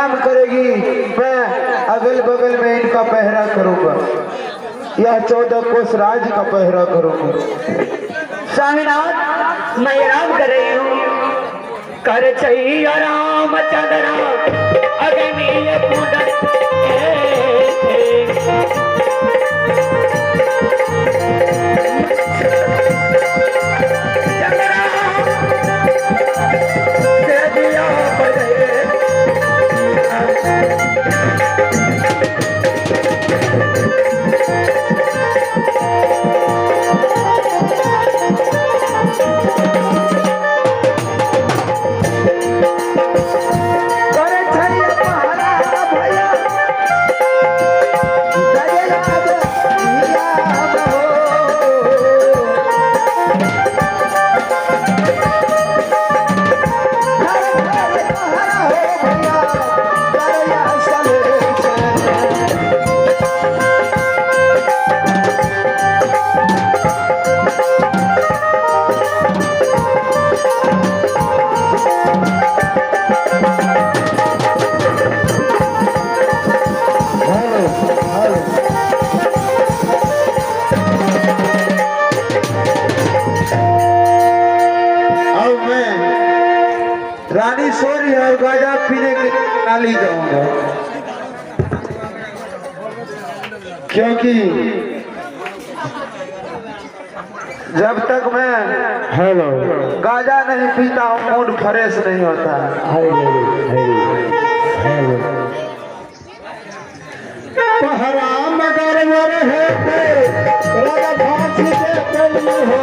आराम करेगी, मैं अगल बगल में इनका पहरा करूंगा। यह 14 कोस राज का पहरा करूंगा। स्वामीनाथ मैं आराम कर रही हूँ। कर चाहिए आराम चंद्रा अग्नि कुंड रानी सो रही है और गाजा पीने के लिए नाली जाऊंगा, क्योंकि जब तक मैं गाजा नहीं पीता हूँ मूड फ्रेश नहीं होता। पहरा मगर है राजा फांसी दे हो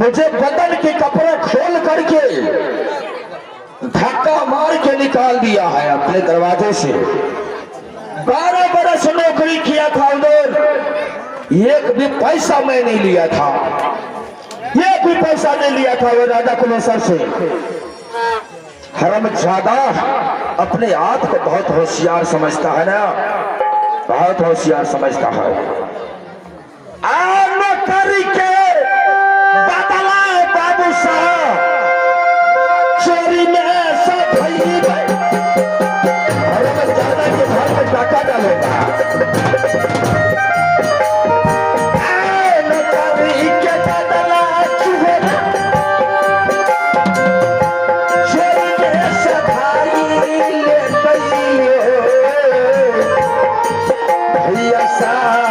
मुझे बदन के कपड़े खोल करके धक्का मार के निकाल दिया है अपने दरवाजे से। 12 बरस नौकरी किया था उधर, एक भी पैसा मैं नहीं लिया था, एक भी पैसा नहीं लिया था वो राजा कुलेश्वर से। हरामजादा अपने आप को बहुत होशियार समझता है ना, बहुत होशियार समझता है। नौकरी के बदला बाबू साहब चोरी में ऐसा भई हरामजादा के घर में डाका डालेगा। नौकरी के बदला चुहेगा चोरी में ऐसा भाई ले गई भैया साहब।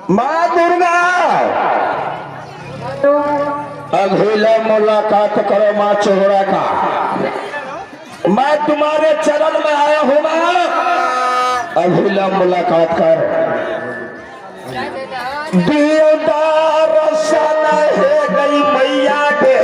माँ दुर्गा अगला मुलाकात करो माँ चोहरा का। मैं तुम्हारे चरण में आया हूँ माँ, अगला मुलाकात कर। दीदार सन है गई मैया के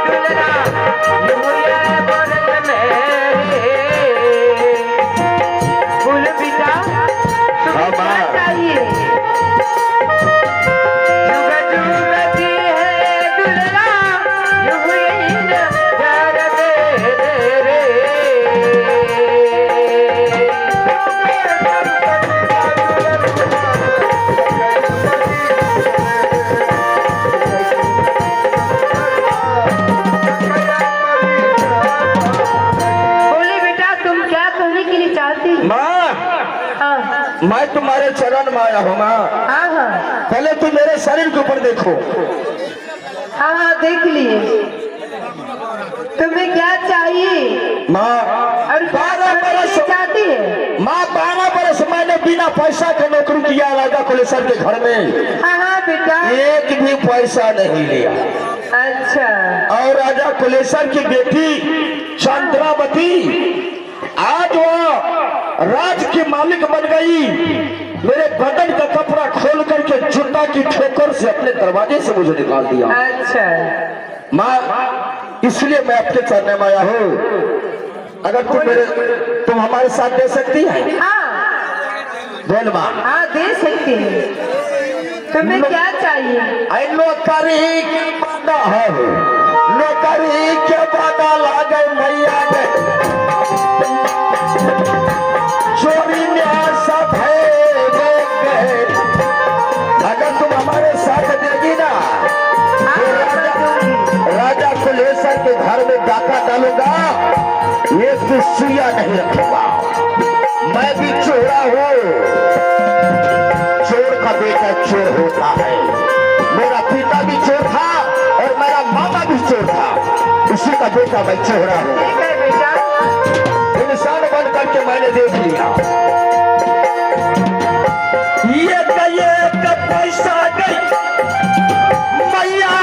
दुल्हना यूं ये बरत मेरे बोल बेटा तुम्हें क्या चाहिए जुग जुग की है दुल्हना यूं ये नजर मेरे बोले बेटा तुम क्या कहने के लिए चाहती हो? माँ, हाँ मैं तुम्हारे चरण में आया हूँ माँ। हाँ हाँ पहले तुम मेरे शरीर के ऊपर देखो। हाँ हाँ देख लिए तुम्हें क्या चाहिए माँ, और क्या 12 करने के बरस लिए चाहती है? माँ 12 बरस मैंने बिना पैसा के नौकरी किया राजा कुलेश्वर के घर में, हाँ हाँ बेटा एक भी पैसा नहीं लिया। अच्छा और राजा कुलेश्वर की बेटी चंद्रावती आज वो राज की मालिक बन गई। मेरे बदन का कपड़ा खोल करके जूता की ठोकर से अपने दरवाजे से मुझे निकाल दिया। अच्छा माँ, इसलिए मैं आपके चरणों में आया हूँ। अगर तुम हमारे साथ दे सकती है? हाँ बोल माँ। हाँ दे सकती है तुम्हें क्या चाहिए? नौकरी के बाधा है, नौकरी के बाधा लागे मैया ने, चोरी में सब है गए। अगर तुम हमारे साथ देगी ना तो राजा कुलेश्वर के घर में डाका डालूंगा, एक भी सुइया नहीं रखूंगा। मैं भी चोरा हूँ, चोर का बेटा चोर होता है। मेरा पिता भी चोर था और मेरा मामा भी चोर था, उसी का बेटा मैं चोरा हूँ। ठीक है बेटा इंसान बन करके मैंने देख लिया। ये पैसा गई मैया,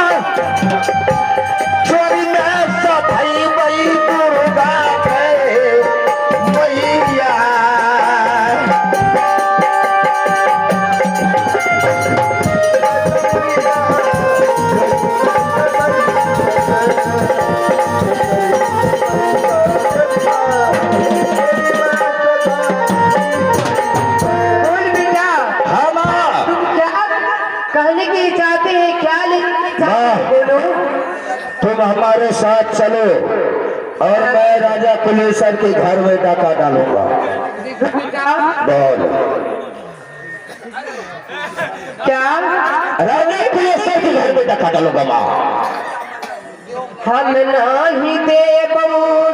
चोरी में सधई वही दुर्गा गए मैया। बोल बेटा हाँ माँ, तुम क्या कहने के लिए चाहते हैं? क्या लेने चाहते हैं? हाँ। बोलो तुम हमारे साथ चलो और मैं राजा कुलेश्वर के घर में डाका डालूंगा। बेटा बोल। क्या राजा कुलेश्वर के घर में डाका डालूंगा माँ। हम नहीं देबू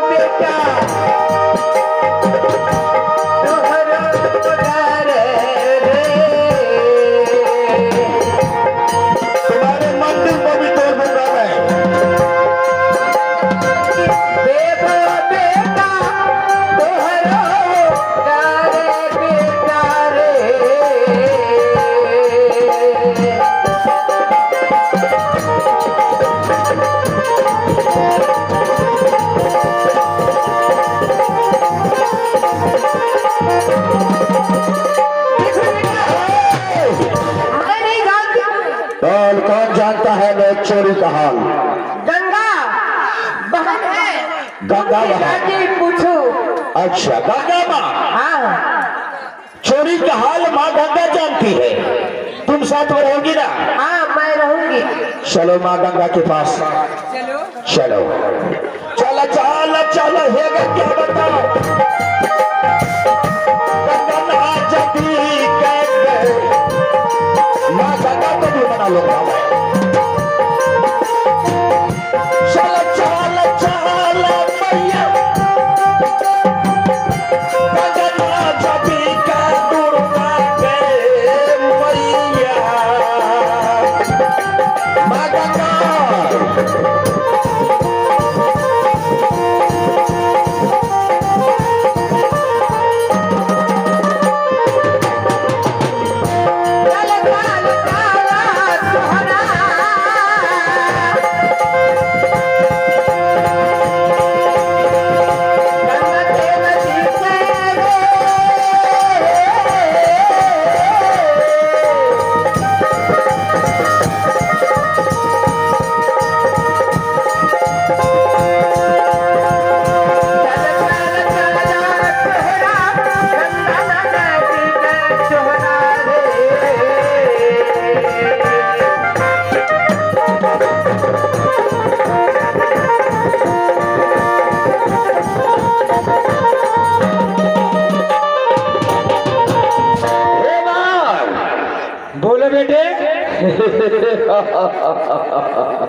बेटा तोहरा डर रे तुम्हारे मंदिर को भी तोड़ दूंगा मैं। देबू बेटा तोहरा डर बेटा रे मैं नहीं जानती और कौन जानता है मैं चोरी का हाल? गंगा बहन है गंगा बहन। जाके पूछो अच्छा गंगा माँ, हाँ चोरी का हाल माँ गंगा जानती है। तुम साथ में रहोगी ना? हाँ मैं रहूंगी चलो माँ गंगा के पास चलो। चलो चलो चलो हे गंगा बताओ। गंगा नहा जब गए माँ गंगा को भी बना लूंगा मैं। चलो चलो चलो मैया, गंगा नहा जब गए दुर्गा गए मैया। माँ गंगा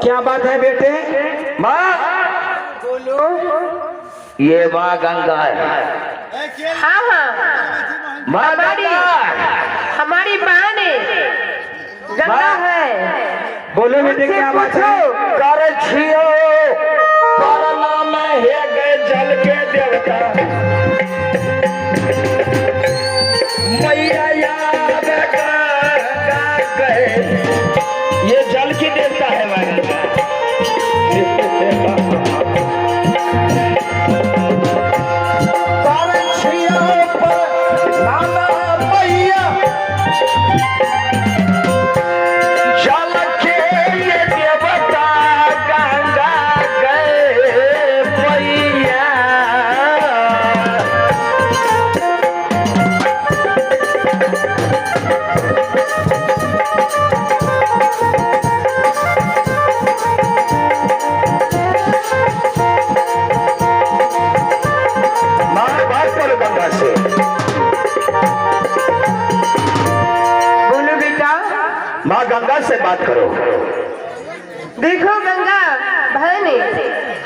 क्या बात है बेटे? माँ, बोलो। ये माँ गंगा है। हाँ हाँ, माँ गंगा, हमारी बहन है, गंगा है। बोलो बेटे क्या बात है? कर छियो पर नाम है गए जल के देवता मैया याद गए। ये जल की देवता है मैंने। कर छियो पर नाम मैया जल के ये देवता गंगा गए मैया। माँ बात करो गंगा से। बोलो बेटा। माँ गंगा से बात करो। देखो गंगा बहन,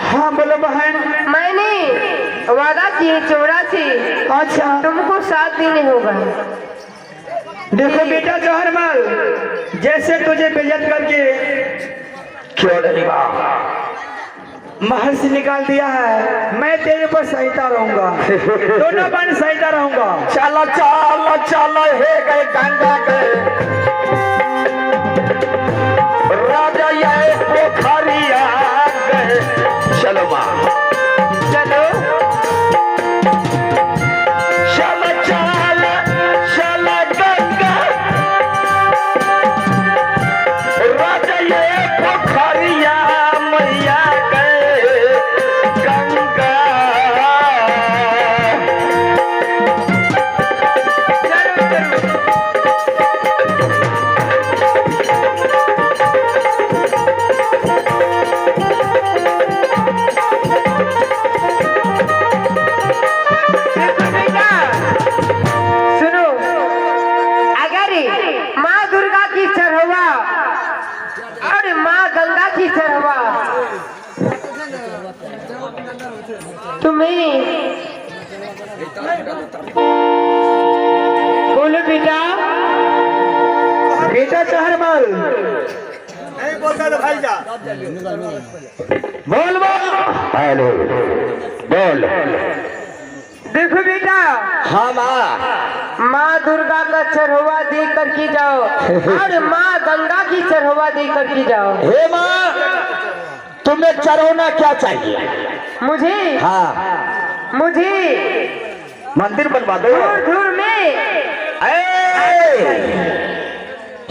हाँ बोलो बहन। मैंने वादा की है 84, अच्छा तुमको 7 दिन हो गए। देखो बेटा जौहरमल, जैसे तुझे बेइज्जत करके क्यों नहीं माँ? महल से निकाल दिया है, मैं तेरे पर सहिता रहूंगा। दोनों बन सहिता रहूंगा। चलो चलो चलो हे गए गंगा गए राजा ये पोखरिया गए। चलो माँ चलो चलो चलो चलो गंगा राजा ये पोखरिया मैया गए गंगा। चलो चलो। देखो बेटा, सुनो, अगर माँ दुर्गा की चढ़वा और माँ गंगा की चढ़वा तुम्हें, बोलो बेटा। बेटा जौहरमल बोल बोल। हेलो बोल। देखो बेटा, हाँ माँ। माँ दुर्गा का चढ़वा दे करके जाओ और माँ गंगा की चढ़वा दे करके जाओ। हे माँ, तुम्हें चढ़ाना क्या चाहिए? मुझे मुझे मंदिर बनवा दो। दूर दूर में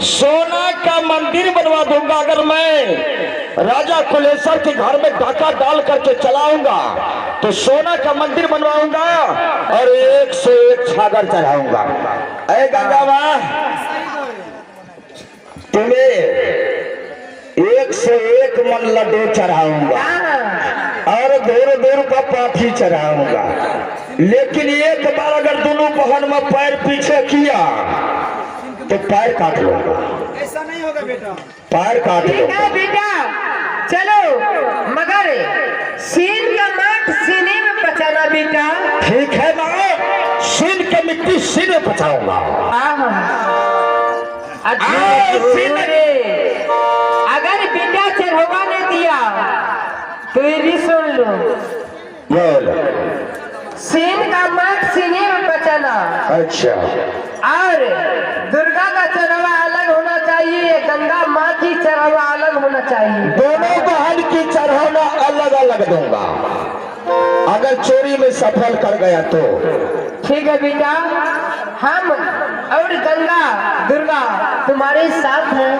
सोना का मंदिर बनवा दूंगा अगर मैं राजा कुलेश्वर के घर में डाका डाल करके चलाऊंगा तो सोना का मंदिर बनवाऊंगा और 101 छागर चढ़ाऊंगा। अरे गंगा माँ, तुम्हें 101 मन लड्डू चढ़ाऊंगा और दूर दूर का पाठी चढ़ाऊंगा। लेकिन एक बार अगर दोनों बहन में पैर पीछे किया तो पैर काट लूंगा। ऐसा नहीं होगा बेटा। पैर काट ठीक लूंगा। है बेटा, चलो, मगर सीन का माट सीने में पचाना बेटा। ठीक है माँ, सीन के मिट्टी सीने पचाऊंगा। अगर बेटा चढ़वा ने दिया तो ये भी सुन लो, बोल। सीन का माट सीने में पचाना अच्छा, और दुर्गा का चढ़वा अलग होना चाहिए, गंगा माँ की चढ़वा अलग होना चाहिए। दोनों बहन की चढ़ाना अलग अलग दूंगा। अगर चोरी में सफल कर गया तो ठीक है बेटा, हम और गंगा दुर्गा तुम्हारे साथ हैं।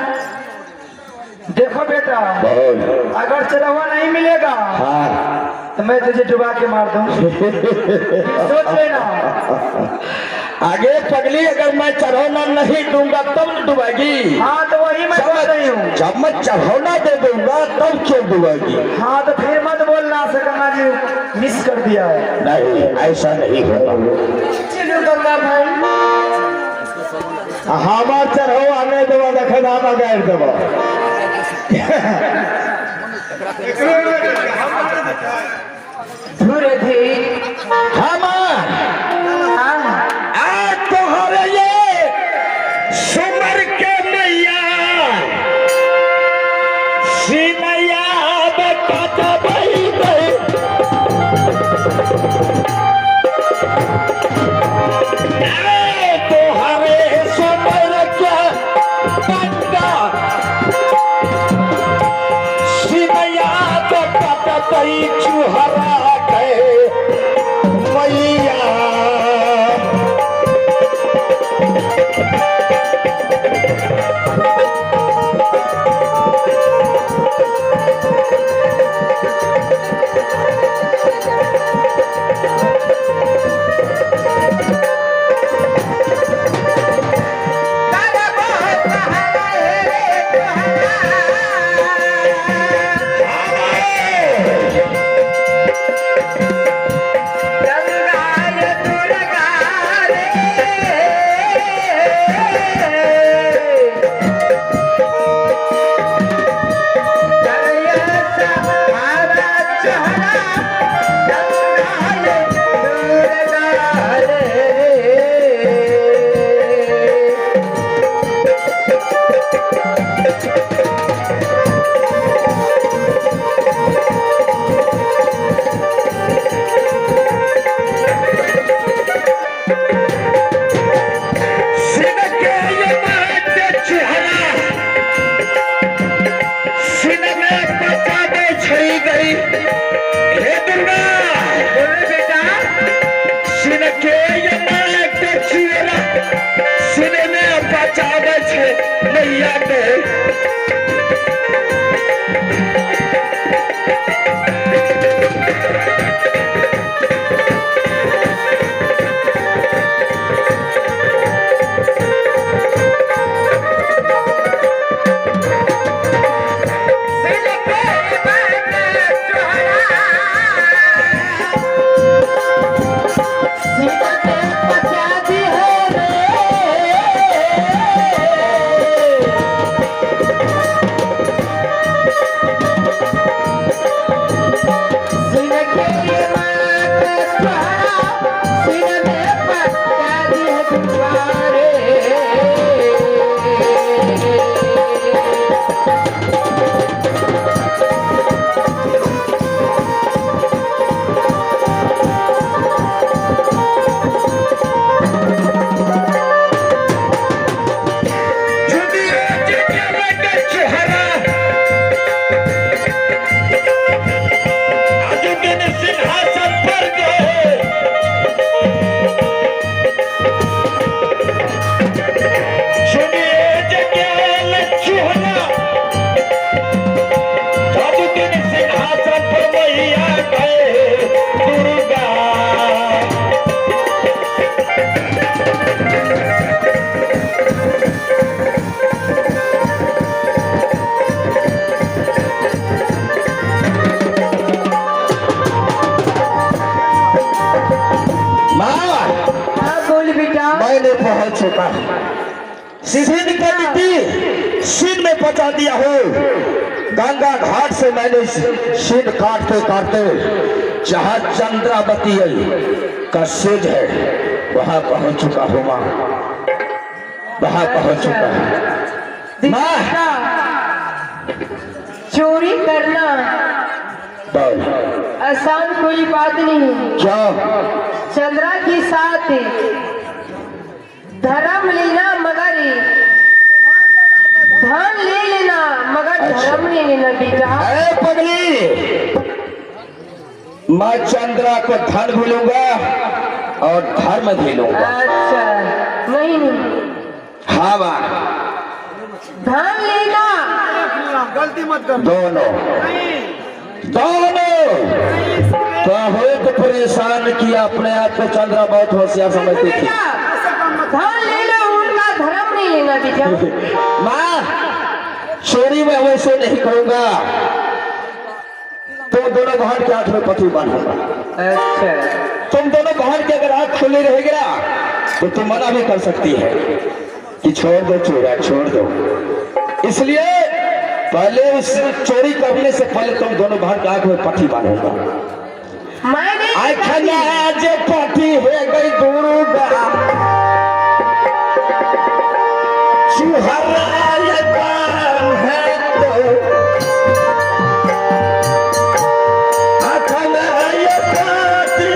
देखो बेटा, बोल। अगर चढ़वा नहीं मिलेगा हाँ, तो मैं तुझे डुबा के मार दूं। सोच लेना। आगे पगली, अगर मैं चढ़ौना नहीं दूंगा तब डूबेगी। हाँ तो वही मैं बोल रही हूँ। जब मैं चढ़ौना दे दूंगा तब क्यों डूबेगी? हाँ तो फिर मत बोलना से गंगा जी मिस कर दिया है। नहीं, ऐसा नहीं होगा। चलो गंगा भाई, हमार चढ़ो आने देवा, देखना गाड़ देवा। धुर धी हम हाँ आज तोहरे ये सुमर के मैया सिमैया बेटा भाई तोहरे सुमर के बंदा सिमैया बेटा भाई चुहरा गए मैया मैंने पहुंच चुका सिंध के मिट्टी सिंध में पहुंचा दिया हो। गंगा घाट से मैंने सिंध काटते काटते जहां चंद्रावती का सिंध है वहां पहुंच चुका हूँ माँ, वहां पहुंच चुका है माँ। चोरी करना बोल आसान कोई बात नहीं। क्या चंद्रा के साथ धर्म लेना मगर धन ले लेना मगर धर्म नहीं लेना बेटा। अरे पगली, मैं चंद्रा को धन भी लूंगा और धर्म भी लूंगा। अच्छा नहीं नहीं हाँ माँ, धन लेना गलती मत कर। दोनों बहुत परेशान किया अपने आप को। चंद्रा बहुत होशियार समझती थी। धन ले लो उनका धर्म नहीं लेना बेटा। माँ चोरी में वैसे नहीं करूंगा, तुम दोनों बहन के हाथ में पति बांधूंगा। अच्छा तुम दोनों बहन की अगर आंख खुली रहेगी ना तो तुम मना भी कर सकती है कि छोड़ दो चोरा छोड़ दो। इसलिए पहले इस चोरी करने से पहले तुम दोनों भाई के आंख में पट्टी बांधूंगा। मैंने आखना आज पट्टी हो गई दुर्गा चुहरा ये काम है तो आखना ये पट्टी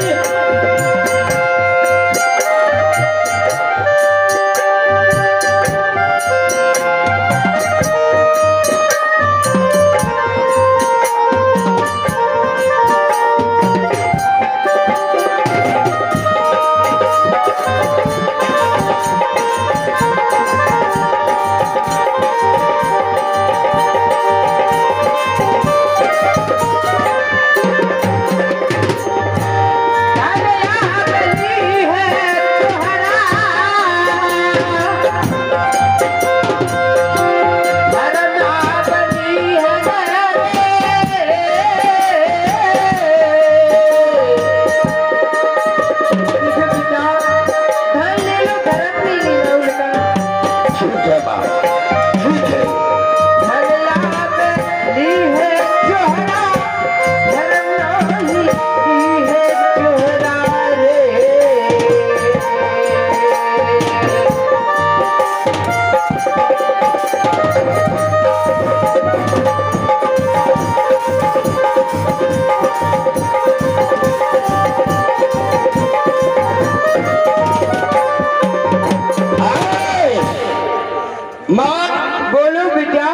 माँ बोलो बेटा।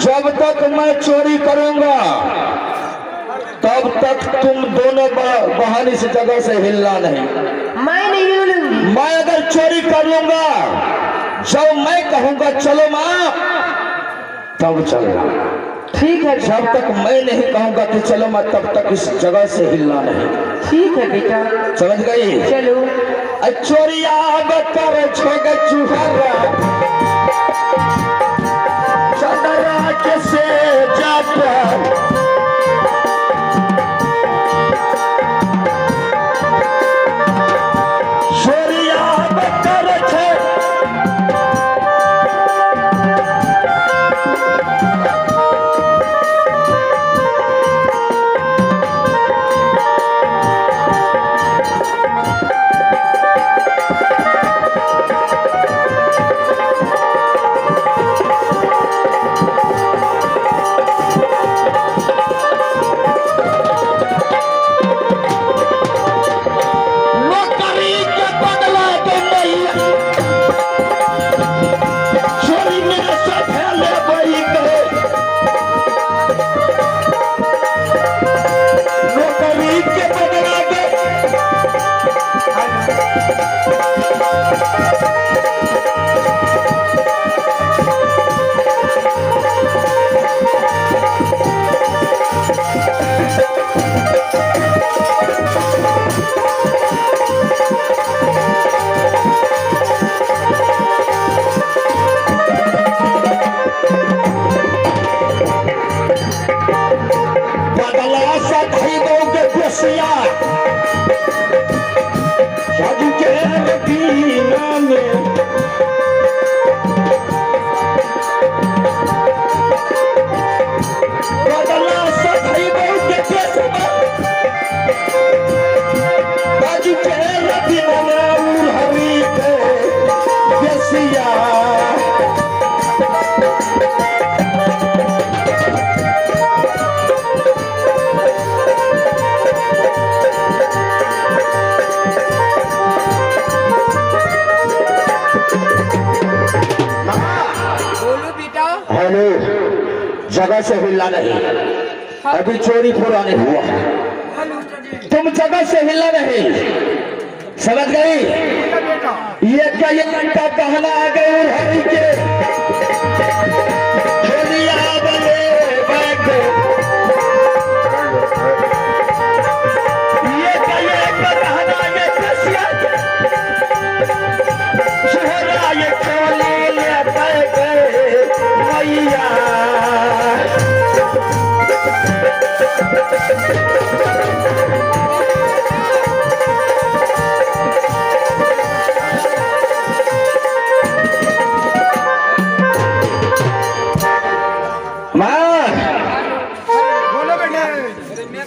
जब तक मैं चोरी करूंगा तब तक तुम दोनों बहाने से जगह से हिलना नहीं। मैं नहीं हिलूंगी। मैं अगर चोरी कर लूंगा जब मैं कहूंगा चलो माँ तब चलना। ठीक है जब बेटा। तक मैं नहीं कहूंगा कि चलो मैं तब तक इस जगह से हिलना नहीं। ठीक है बेटा। समझ गई? चलो। चोरिया कर छोड़ चुहरा चंदरा के से जाता चोरिया कर छे जगह से हिलना नहीं। अभी चोरी पूरा नहीं हुआ, तुम जगह से हिलना नहीं। समझ गई? ये क्या ये का कहना आ गए हरि के होलिया बने बैठे। ये क्या ये का कहना ये कसिया शहरा ये चोली ले बैठे मैया।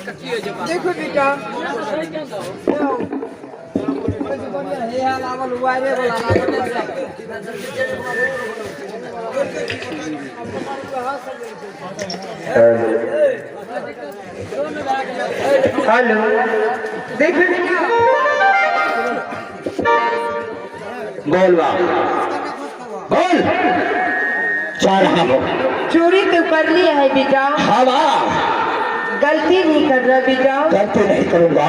देखो बेटा हेलो देखो बेटा बोल बा बोल चार हाँ बोल चोरी तो कर लिया है बेटा, हाँ बा गलती नहीं कर रहा बेटा। गलती नहीं करूंगा।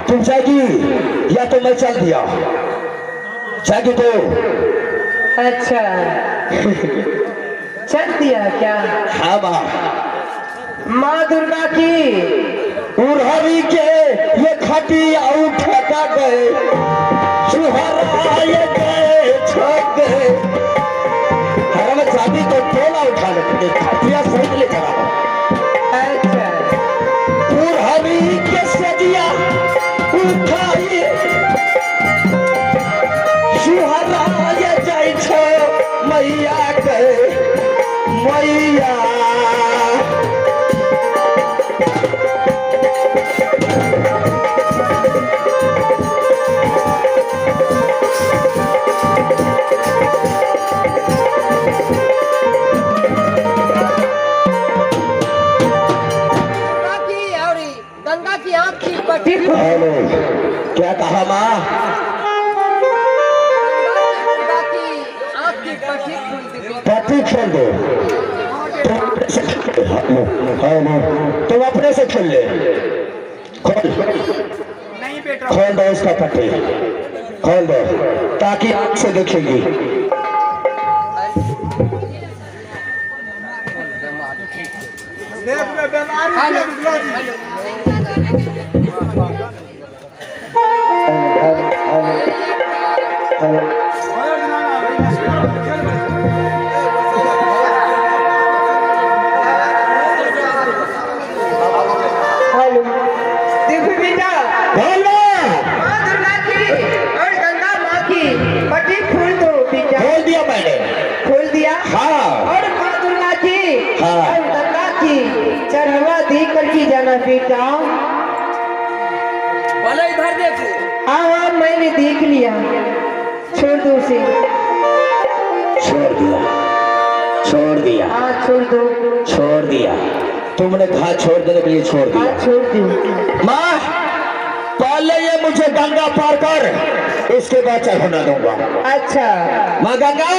तुम जाएगी या तो मैं चल दिया जाएगी तो अच्छा चल दिया क्या? हाँ बा माँ दुर्गा की उड़हरी के ये खटिया उठा गए सुहरा ये गए छोड़ गए हर में चाबी तो टोला उठा लेते खटिया सहित ले चला अच्छा उड़हरी के सजिया उठाई सुहरा ये जाए छो मैया गए मैया गंगा की आँख की पट्टी हेलो क्या कहा माँ गंगा की आँख की पट्टी खोल दी बेटा। पट्टी खोल दो तुम अपने से खोल ले खोल खोल दो उसका पट्टी खोल दो ताकि आँख से देखेगी हेलो देखो बेटा बोलो माँ दुर्गा की और गंगा माँ की पट्टी खोल दो बेटा। खोल दिया मैंने खोल दिया हाँ और माँ दुर्गा की हाँ। और गंगा की चढ़ावा देख करके जाना बेटा। बोले इधर देखो हाँ हाँ मैंने देख लिया, छोड़ दो उसे। छोड़ दिया छोड़ दिया हाँ छोड़ दो, छोड़ दिया तुमने कहा छोड़ देने के लिए छोड़ दिया हाँ छोड़ दो। माँ पहले ये मुझे गंगा पार कर इसके बाद चढ़ाना दूंगा अच्छा माँ गंगा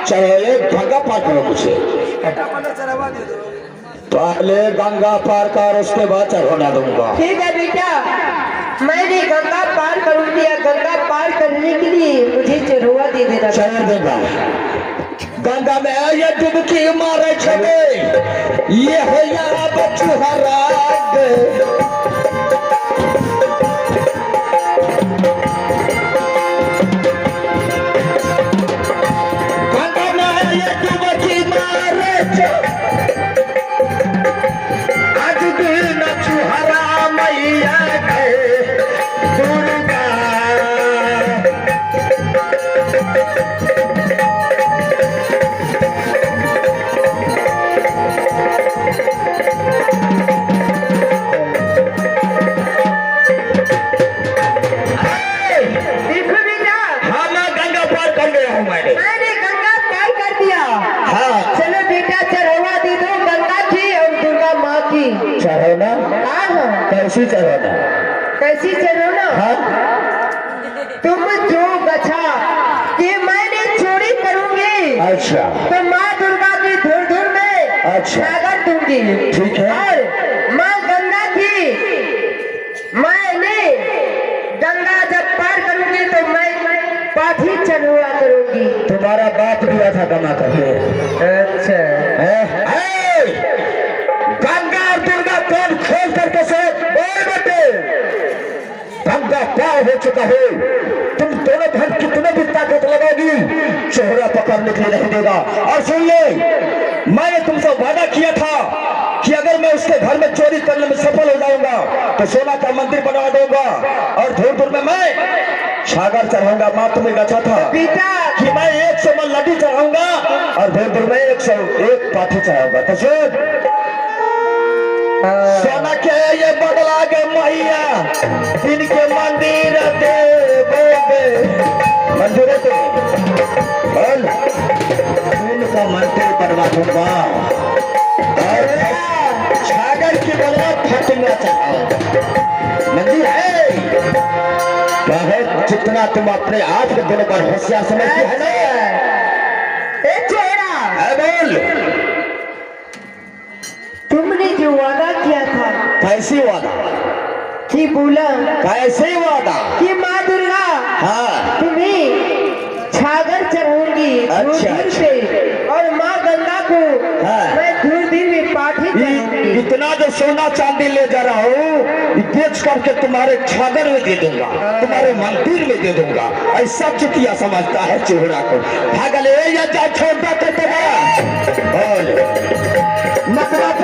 चलो ये गंगा पार करो मुझे पहले गंगा पार कर उसके बाद चढ़ाना दूंगा ठीक है बेटा, मैंने गंगा पार करूंगी। गंगा पार करने के लिए मुझे चढ़वा दे देना। चढ़ दूंगा गंगा में ये डुबकी मारे छबे ये हो या बचुहरा गंगा में ये डुबकी मारे आज दिन छुहरा मैया गए दुर्गा देखो बेटा हाँ मैं गंगा पार कर गया हूँ मैंने मैंने गंगा पार कर दिया। हाँ चलो बेटा चढ़वा दे दो गंगा की और दुर्गा माँ की। चढ़ाना हाँ हाँ कैसी चढ़ाना कैसी चलो ना, हाँ तुम जो बचा कि मैंने चोरी करूंगी अच्छा तो माँ दुर्गा की धुर धुर में अच्छा। सागर दूंगी। ठीक है। और माँ गंगा की मैंने गंगा जब पार करूंगी तो मैं पाठी चढ़वा करूंगी। तुम्हारा बाप दिया था गंगा करके अच्छा गंगा और दुर्गा कौन खोल करके से बोल बेटे गंगा पार हो चुका है तुम दोनों बहन कितने भी ताकत लगाओगी चेहरा पकड़ने के लिए नहीं देगा और सुन ले मैंने तुमसे वादा किया था कि अगर मैं उसके घर में चोरी करने में सफल हो जाऊंगा तो सोना का मंदिर बनवा दूंगा और धूर धूर में मैं सागर चढ़ाऊंगा। माँ तुम्हें बचा था बेटा कि मैं 100 मन लड्डू चढ़ाऊंगा और धूर धूर में 101 पाठी चढ़ाऊंगा तो सोना के ये बदला के मैया जिनके मंदिर दे मंदिर है तो बोल इनका मंदिर बनवा दूंगा और छागर की बदला फटना चाहता मंदिर है बहुत जितना तुम अपने आप के दिल पर होशियार समझती है ना ए चेहरा है बोल तुमने जो वादा किया था कैसी वादा कि बोला कैसे वादा कि माँ दुर्गा हाँ तुम्हें छागर चढ़ाऊंगी अच्छा, दूर पे और माँ गंगा को हाँ। मैं दूर दिन में पाठी चढ़ाऊंगी। इतना जो सोना चांदी ले जा रहा हूँ बेच करके तुम्हारे छागर में दे दूंगा तुम्हारे मंदिर में दे दूंगा ऐसा चुतिया समझता है चेहरा को भागले या जा छोड़ दो तो बोल मतलब